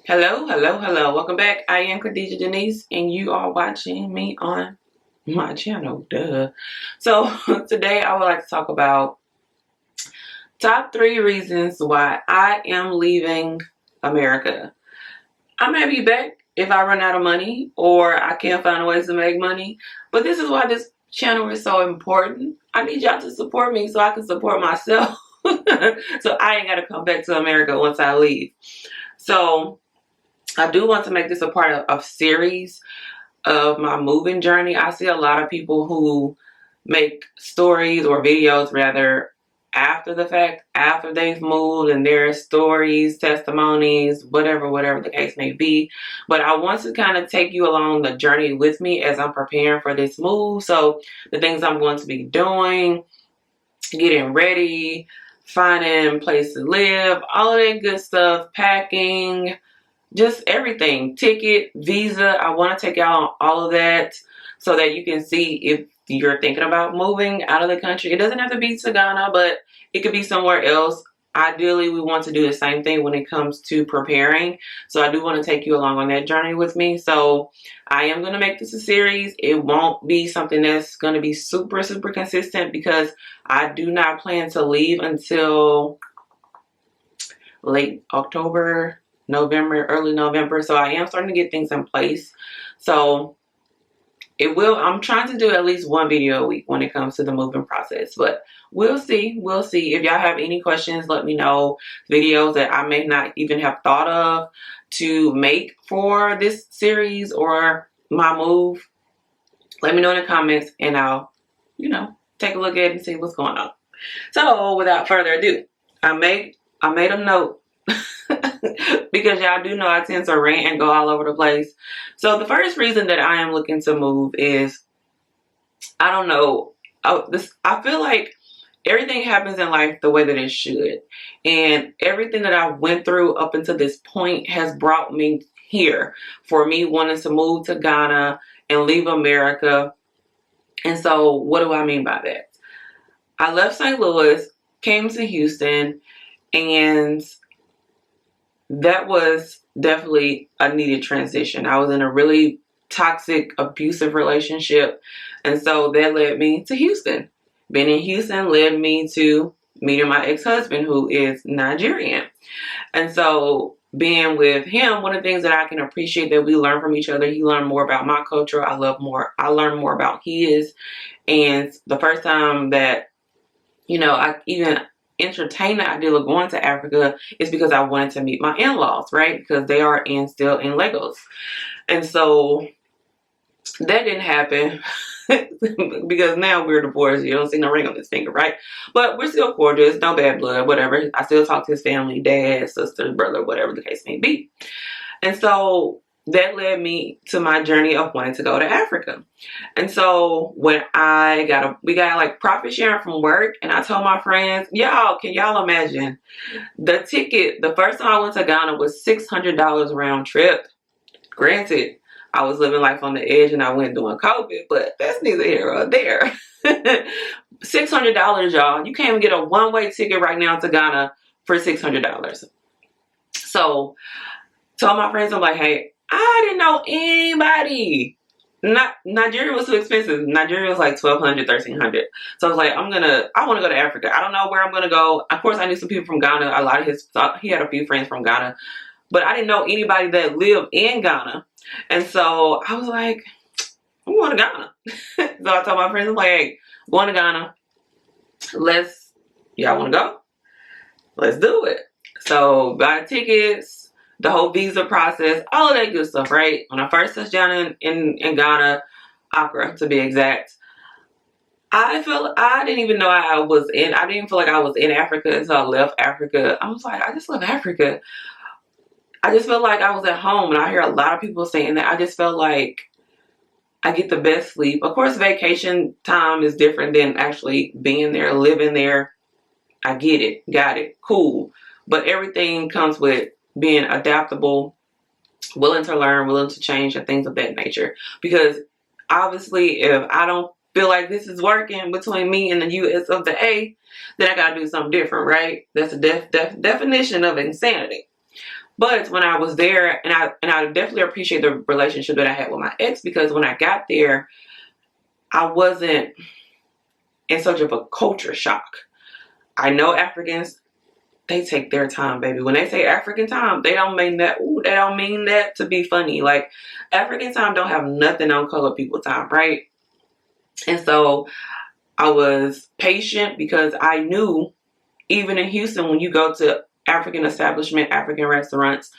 Hello, hello, hello. Welcome back. I am Khadija Denise, and you are watching me on my channel. Duh. So today I would like to talk about top 3 reasons why I am leaving America. I may be back if I run out of money or I can't find ways to make money, but this is why this channel is so important. I need y'all to support me so I can support myself. So I ain't got to come back to America once I leave. So I do want to make this a part of series of my moving journey. I see a lot of people who make stories or videos rather after the fact, after they've moved, and their stories, testimonies, whatever the case may be. But I want to kind of take you along the journey with me as I'm preparing for this move. So the things I'm going to be doing, getting ready, finding a place to live, all of that good stuff, packing, just everything, ticket, visa. I want to take out all of that so that you can see if you're thinking about moving out of the country. It doesn't have to be to Ghana, but it could be somewhere else. Ideally, we want to do the same thing when it comes to preparing. So I do want to take you along on that journey with me. So I am going to make this a series. It won't be something that's going to be super consistent because I do not plan to leave until late October, November, early November. So I am starting to get things in place. So I'm trying to do at least one video a week when it comes to the moving process, but we'll see. If y'all have any questions, let me know. Videos that I may not even have thought of to make for this series or my move, let me know in the comments and I'll, take a look at it and see what's going on. So without further ado, I made a note because y'all do know I tend to rant and go all over the place. So the first reason that I am looking to move is, I don't know, I feel like everything happens in life the way that it should. And everything that I went through up until this point has brought me here for me wanting to move to Ghana and leave America. And so what do I mean by that? I left St. Louis, came to Houston, and that was definitely a needed transition. I was in a really toxic, abusive relationship. And so that led me to Houston. Being in Houston led me to meeting my ex-husband, who is Nigerian. And so being with him, one of the things that I can appreciate that we learn from each other, he learned more about my culture. I learned more about his. And the first time that, I even entertain the idea of going to Africa is because I wanted to meet my in-laws, right? Because they are still in Lagos. And so that didn't happen because now we're divorced. You don't see no ring on his finger, right? But we're still cordial. No bad blood, whatever. I still talk to his family, dad, sister, brother, whatever the case may be. And so that led me to my journey of wanting to go to Africa. And so when we got like profit sharing from work, and I told my friends, can y'all imagine the ticket? The first time I went to Ghana was $600 round trip. Granted, I was living life on the edge and I went during COVID, but that's neither here or there. $600, y'all. You can't even get a one-way ticket right now to Ghana for $600. So told my friends, I'm like, hey, I didn't know anybody. Nigeria was too expensive. Nigeria was like $1,200, $1,300. So I was like, I want to go to Africa. I don't know where I'm going to go. Of course, I knew some people from Ghana. A lot of he had a few friends from Ghana, but I didn't know anybody that lived in Ghana. And so I was like, I'm going to Ghana. So I told my friends, I'm like, hey, I'm going to Ghana. Y'all want to go? Let's do it. So buy tickets, the whole visa process, all of that good stuff, right? When I first touched down in Ghana, Accra to be exact, I didn't even know I didn't feel like I was in Africa until I left Africa. I was like, I just love Africa. I just felt like I was at home, and I hear a lot of people saying that. I just felt like I get the best sleep. Of course, vacation time is different than actually being there, living there. I get it, got it, cool. But everything comes with being adaptable, willing to learn, willing to change, and things of that nature. Because obviously, if I don't feel like this is working between me and the US of the A, then I gotta do something different, right? That's a definition of insanity. But when I was there, and I definitely appreciate the relationship that I had with my ex, because when I got there, I wasn't in such of a culture shock. I know Africans, they take their time, baby. When they say African time, they don't mean that. Ooh, they don't mean that to be funny. Like, African time don't have nothing on colored people time, right? And so I was patient because I knew, even in Houston, when you go to African establishment, African restaurants,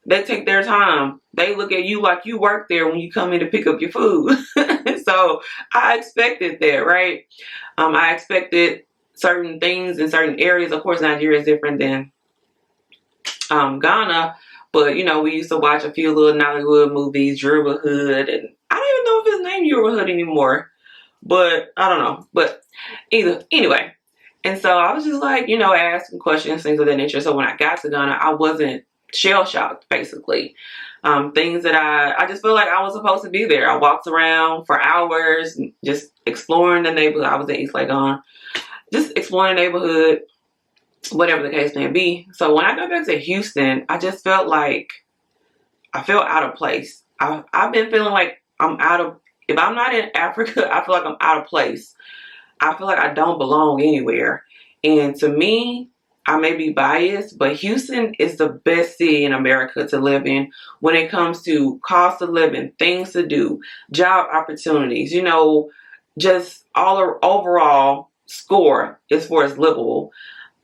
they take their time. They look at you like you work there when you come in to pick up your food. So I expected that, right? I expected certain things in certain areas. Of course, Nigeria is different than Ghana, but you know, we used to watch a few little Nollywood movies, Yoruba Hood, and I don't even know if it's named Yoruba Hood anymore, but I don't know. But anyway, and so I was just like, you know, asking questions, things of that nature. So when I got to Ghana, I wasn't shell shocked, basically. Things that I just feel like I was supposed to be there. I walked around for hours, just exploring the neighborhood. I was in East Legon, just exploring the neighborhood, whatever the case may be. So when I got back to Houston, I just felt like I felt out of place. I've been feeling like I'm out of, if I'm not in Africa, I feel like I'm out of place. I feel like I don't belong anywhere. And to me, I may be biased, but Houston is the best city in America to live in when it comes to cost of living, things to do, job opportunities, you know, just all overall score as far as livable.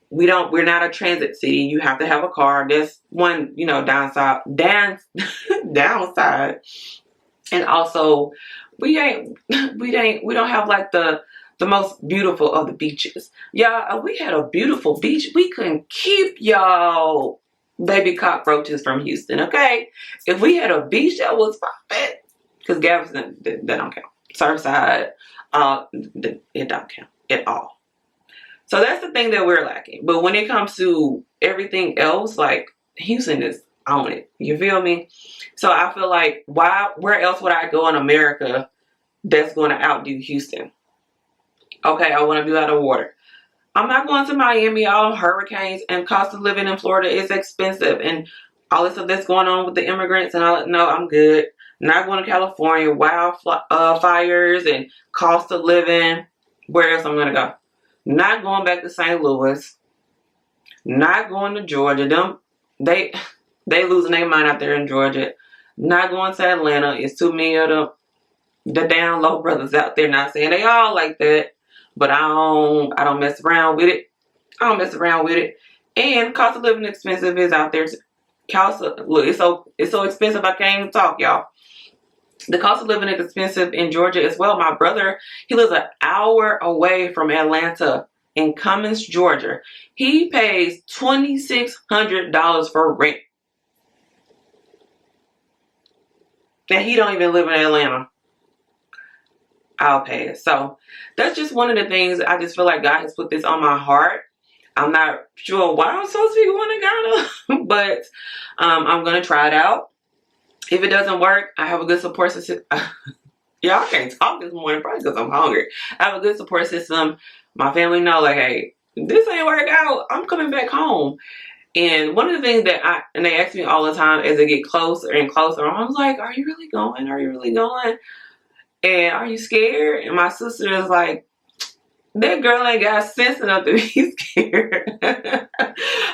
We're not a transit city. You have to have a car. That's one, you know, downside. And also we don't have like the most beautiful of the beaches. Y'all, we had a beautiful beach. We couldn't keep y'all baby cockroaches from Houston, okay? If we had a beach that was perfect, because Galveston, that don't count. Surfside, it don't count at all. So that's the thing that we're lacking. But when it comes to everything else, like, Houston is on it. You feel me? So I feel like, where else would I go in America that's going to outdo Houston? Okay, I want to be out of water. I'm not going to Miami, all hurricanes, and cost of living in Florida is expensive, and all this stuff that's going on with the immigrants and all that. No, I'm good. Not going to California, fires and cost of living. Where else I'm going to go? Not going back to St. Louis. Not going to Georgia. They losing their mind out there in Georgia. Not going to Atlanta. It's too many of the down low brothers out there. Not saying they all like that, but I don't mess around with it. I don't mess around with it. And cost of living expensive is out there. Look, it's so expensive I can't even talk, y'all. The cost of living is expensive in Georgia as well. My brother, he lives an hour away from Atlanta in Cummins, Georgia. He pays $2,600 for rent. And he don't even live in Atlanta. I'll pay it. So that's just one of the things. I just feel like God has put this on my heart. I'm not sure why I'm supposed to be going to Ghana, but I'm going to try it out. If it doesn't work, I have a good support system. Y'all, I can't talk this morning probably because I'm hungry. I have a good support system. My family know, like, hey, this ain't work out. I'm coming back home. And one of the things that they ask me all the time as they get closer and closer, I was like, are you really going? Are you really going? And are you scared? And my sister is like, that girl ain't got sense enough to be scared.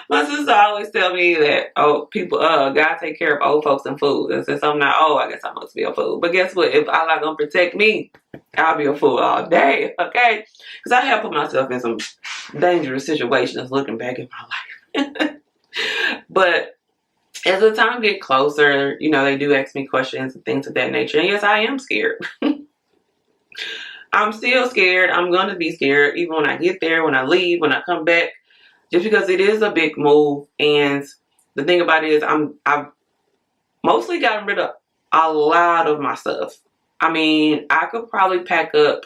My sister always tell me that, God take care of old folks and fools. And since I'm not old, I guess I must be a fool. But guess what? If Allah gonna protect me, I'll be a fool all day, okay? Because I have put myself in some dangerous situations looking back in my life. But as the time get closer, you know, they do ask me questions and things of that nature. And yes, I am scared. I'm still scared. I'm going to be scared even when I get there, when I leave, when I come back, just because it is a big move. And the thing about it is I've mostly gotten rid of a lot of my stuff. I mean, I could probably pack up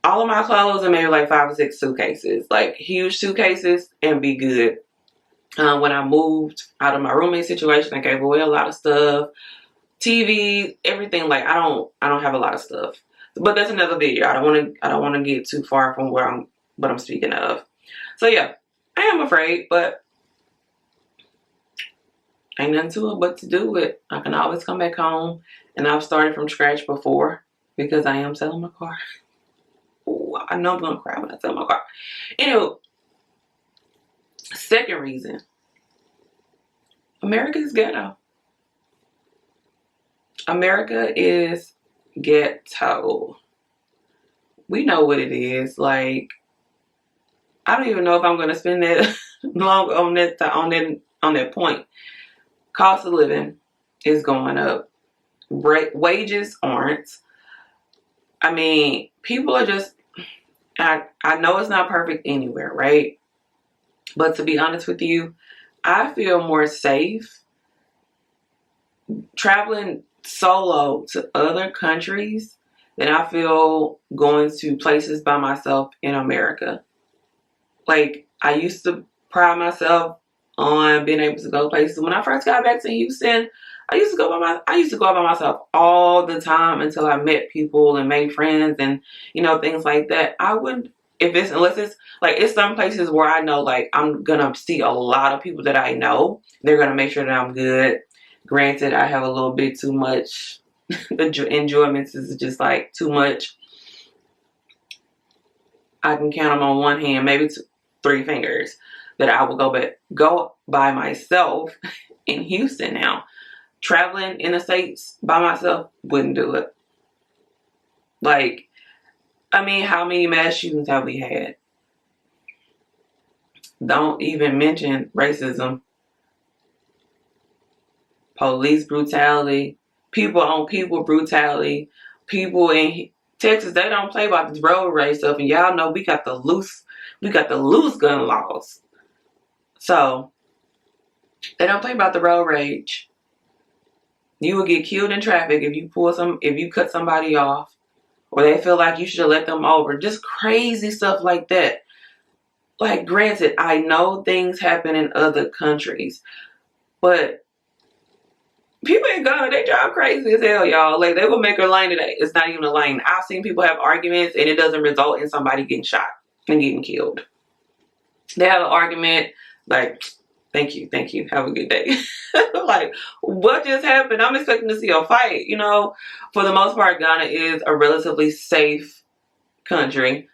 all of my clothes in maybe like 5 or 6 suitcases, like huge suitcases, and be good. When I moved out of my roommate situation, I gave away a lot of stuff. TV, everything. Like, I don't have a lot of stuff. But that's another video. I don't want to get too far from what I'm speaking of. So yeah, I am afraid, but Ain't nothing to it but to do it. I can always come back home, and I've started from scratch before because I am selling my car. Ooh, I know I'm gonna cry when I sell my car. Anyway, second reason, America is ghetto. America is ghetto. We know what it is. Like, I don't even know if I'm gonna spend that long on that point. Cost of living is going up. Wages aren't. I mean, people are just. I know it's not perfect anywhere, right? But to be honest with you, I feel more safe traveling solo to other countries than I feel going to places by myself in America. Like, I used to pride myself on being able to go places. When I first got back to Houston, I used to go out by myself all the time until I met people and made friends and things like that. I would unless it's like it's some places where I know like I'm gonna see a lot of people that I know. They're gonna make sure that I'm good. Granted, I have a little bit too much enjoyment is just like too much. I can count them on one hand, maybe three fingers, that I will go by myself in Houston now. Traveling in the States by myself wouldn't do it. Like, I mean, how many mass shootings have we had? Don't even mention racism, police brutality, people on people brutality, people in Texas, they don't play about this road rage stuff, and y'all know we got the loose gun laws. So they don't play about the road rage. You will get killed in traffic if you cut somebody off, or they feel like you should have let them over. Just crazy stuff like that. Like, granted, I know things happen in other countries, but people in Ghana, they drive crazy as hell, y'all. Like, they will make a lane today. It's not even a lane. I've seen people have arguments and it doesn't result in somebody getting shot and getting killed. They have an argument, like, thank you, have a good day. Like, what just happened? I'm expecting to see a fight. For the most part, Ghana is a relatively safe country.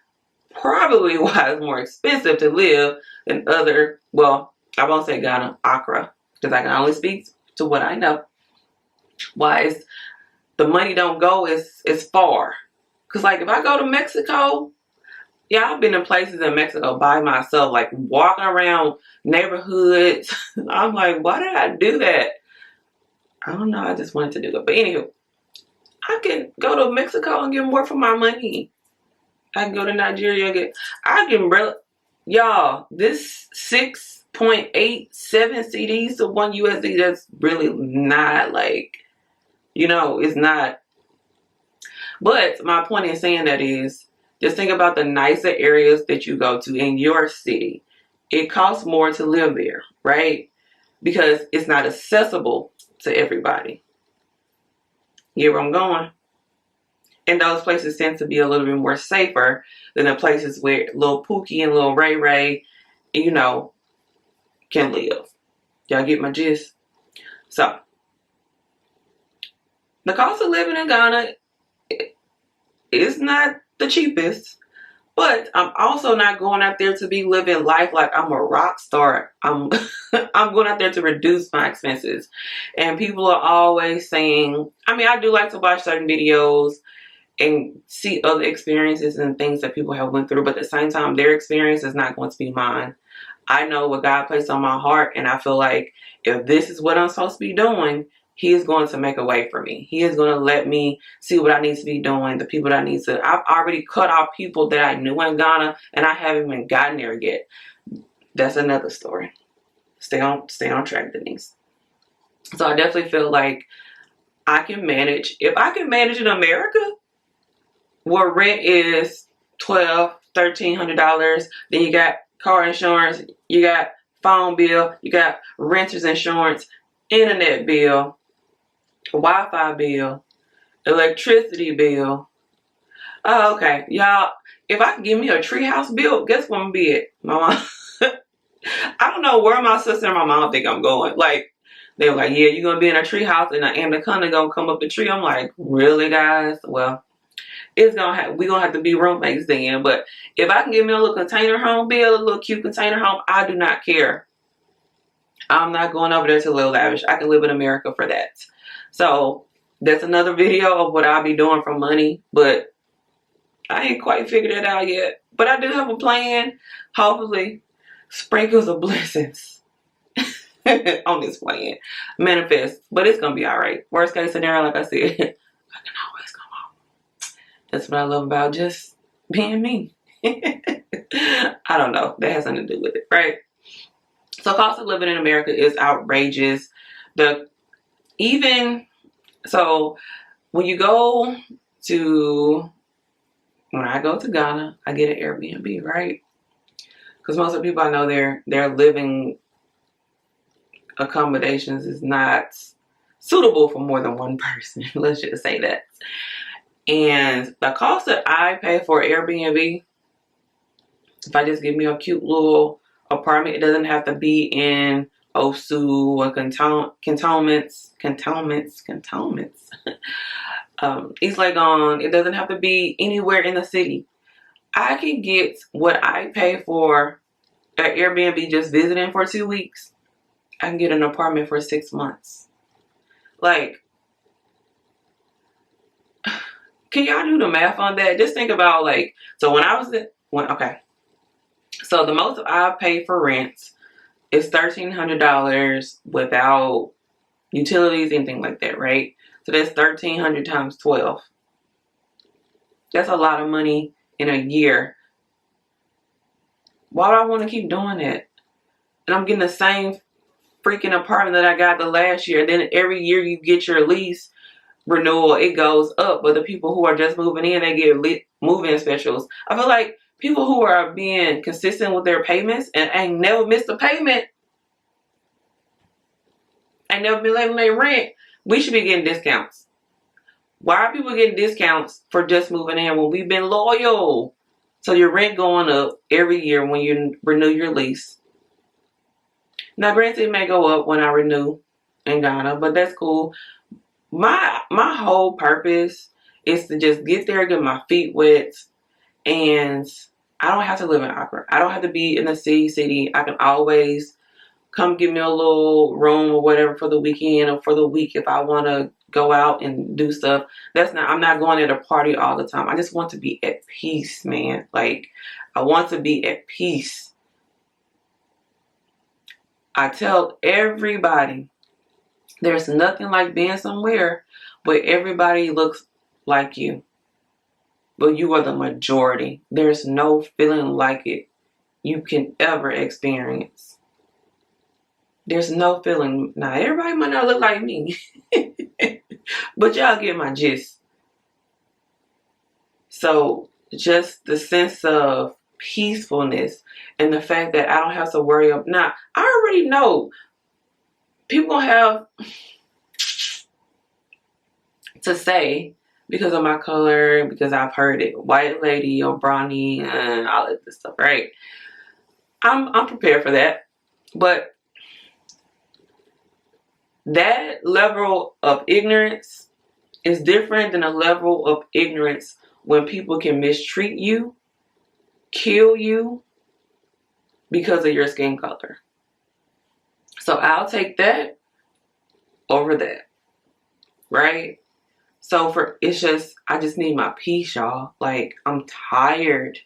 Probably why it's more expensive to live than I won't say Ghana, Accra, because I can only speak to what I know. Why the money don't go as far. Because, like, if I go to Mexico, yeah, I've been in places in Mexico by myself, like walking around neighborhoods. I'm like, why did I do that? I don't know. I just wanted to do it. But anywho, I can go to Mexico and get more for my money. I can go to Nigeria and y'all, this 6.87 CDs to 1 USD, that's really not like, it's not. But my point in saying that is, just think about the nicer areas that you go to in your city. It costs more to live there, right? Because it's not accessible to everybody. You get where I'm going? And those places tend to be a little bit more safer than the places where little Pookie and little Ray Ray, can live. Y'all get my gist? So, the cost of living in Ghana is not the cheapest, but I'm also not going out there to be living life like I'm a rock star. I'm going out there to reduce my expenses. And people are always saying, I do like to watch certain videos and see other experiences and things that people have went through, but at the same time, their experience is not going to be mine. I know what God placed on my heart, and I feel like if this is what I'm supposed to be doing, He is going to make a way for me. He is going to let me see what I need to be doing, the people that I need to. I've already cut off people that I knew in Ghana, and I haven't even gotten there yet. That's another story. Stay on track, Denise. So I definitely feel like I can manage. If I can manage in America, where rent is $1,200-$1,300, then you got car insurance, you got phone bill, you got renter's insurance, internet bill, Wi-Fi bill, electricity bill. Oh, okay, y'all. If I can give me a treehouse bill, guess what I'm gonna be at? My mom. I don't know where my sister and my mom think I'm going. Like, They were like, yeah, you're gonna be in a tree house and an anaconda gonna come up the tree. I'm like, really, guys? Well, we're gonna have to be roommates then. But if I can get me a little container home, build a little cute container home, I do not care. I'm not going over there to live lavish. I can live in America for that. So that's another video of what I'll be doing for money, but I ain't quite figured it out yet. But I do have a plan. Hopefully, sprinkles of blessings on this plan. Manifest. But it's gonna be alright. Worst case scenario, like I said, I can always come home. That's what I love about just being me. I don't know. That has something to do with it, right? So cost of living in America is outrageous. So when I go to Ghana, I get an Airbnb, right? Because most of the people I know their living accommodations is not suitable for more than one person. Let's just say that. And the cost that I pay for Airbnb, if I just give me a cute little apartment, it doesn't have to be in Osu or cantonments. East Legon. It doesn't have to be anywhere in the city. I can get what I pay for at Airbnb just visiting for 2 weeks. I can get an apartment for 6 months. Like, can y'all do the math on that? Just think about so so the most I pay for rent is $1,300 without utilities, anything like that, right? So that's 1,300 times 12. That's a lot of money in a year. Why do I want to keep doing that? And I'm getting the same freaking apartment that I got the last year. And then every year you get your lease renewal, it goes up. But the people who are just moving in, they get move-in specials. I feel like people who are being consistent with their payments and ain't never missed a payment, ain't never been late on their rent, we should be getting discounts. Why are people getting discounts for just moving in when we've been loyal? So your rent going up every year when you renew your lease. Now, granted, it may go up when I renew in Ghana, but that's cool. My whole purpose is to just get there, get my feet wet, and I don't have to live in Accra. I don't have to be in the city. I can always come give me a little room or whatever for the weekend or for the week if I want to go out and do stuff. I'm not going there to party all the time. I just want to be at peace, man. Like, I want to be at peace. I tell everybody, there's nothing like being somewhere where everybody looks like you, but you are the majority. There's no feeling like it you can ever experience. There's no feeling. Now, everybody might not look like me, but y'all get my gist. So just the sense of peacefulness and the fact that I don't have to worry about. Now, I already know people gonna have to say because of my color, because I've heard it, white lady or brownie and all of this stuff, right? I'm prepared for that, but that level of ignorance is different than a level of ignorance when people can mistreat you, kill you because of your skin color. So I'll take that over that, right? So I just need my peace, y'all. Like, I'm tired.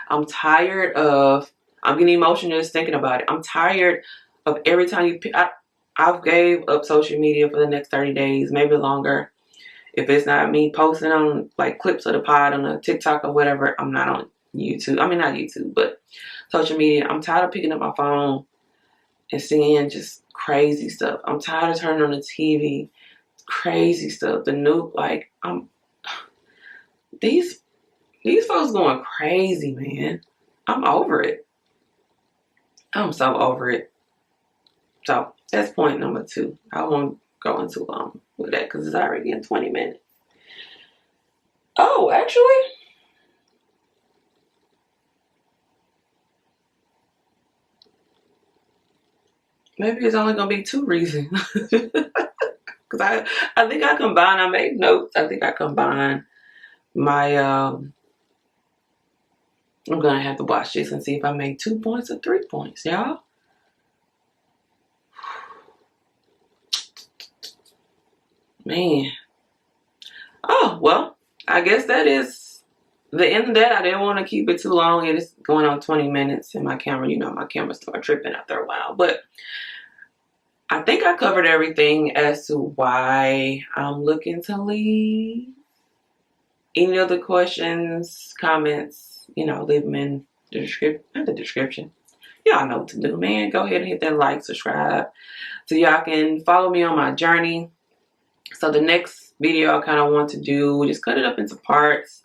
I'm getting emotional just thinking about it. I'm tired of every time I've gave up social media for the next 30 days, maybe longer. If it's not me posting on clips of the pod on a TikTok or whatever, I'm not on YouTube. I mean, not YouTube, but social media. I'm tired of picking up my phone and seeing just crazy stuff. I'm tired of turning on the TV, crazy stuff. The new, these folks going crazy, man. I'm over it. I'm so over it. So that's point number 2. I won't go into long with that because it's already in 20 minutes. Oh, actually, maybe it's only gonna be 2 reasons. Because I think I made notes. I think I combined my, I'm gonna have to watch this and see if I made 2 points or 3 points, y'all. Man. Oh, well, I guess that is the end of that. I didn't want to keep it too long. It is going on 20 minutes, and my camera, my camera started tripping after a while. But I think I covered everything as to why I'm looking to leave. Any other questions, comments, leave them in the description. Y'all know what to do, man. Go ahead and hit that like, subscribe, so y'all can follow me on my journey. So the next video I kind of want to do, just cut it up into parts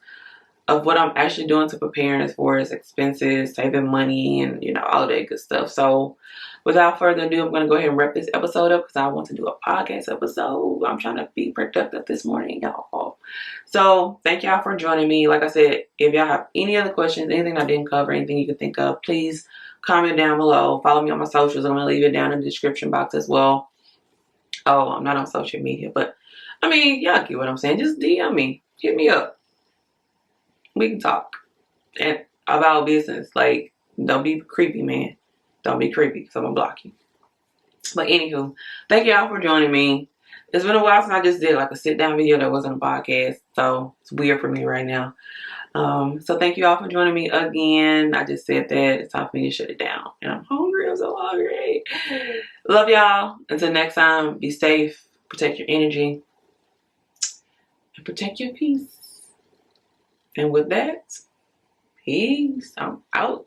of what I'm actually doing to prepare as far as expenses, saving money, and all of that good stuff. So without further ado, I'm going to go ahead and wrap this episode up because I want to do a podcast episode. I'm trying to be productive this morning, y'all. So thank y'all for joining me. Like I said, if y'all have any other questions, anything I didn't cover, anything you can think of, please comment down below. Follow me on my socials. I'm going to leave it down in the description box as well. Oh, I'm not on social media, but I mean, y'all get what I'm saying. Just DM me. Hit me up. We can talk and about business. Like, don't be creepy, man. Don't be creepy because I'm going to block you. But anywho, thank y'all for joining me. It's been a while since I just did like a sit down video that wasn't a podcast. So it's weird for me right now. So thank you all for joining me again. I just said that it's time for me to shut it down. And I'm hungry. I'm so hungry. Love y'all. Until next time, be safe. Protect your energy. And protect your peace. And with that, peace. I'm out.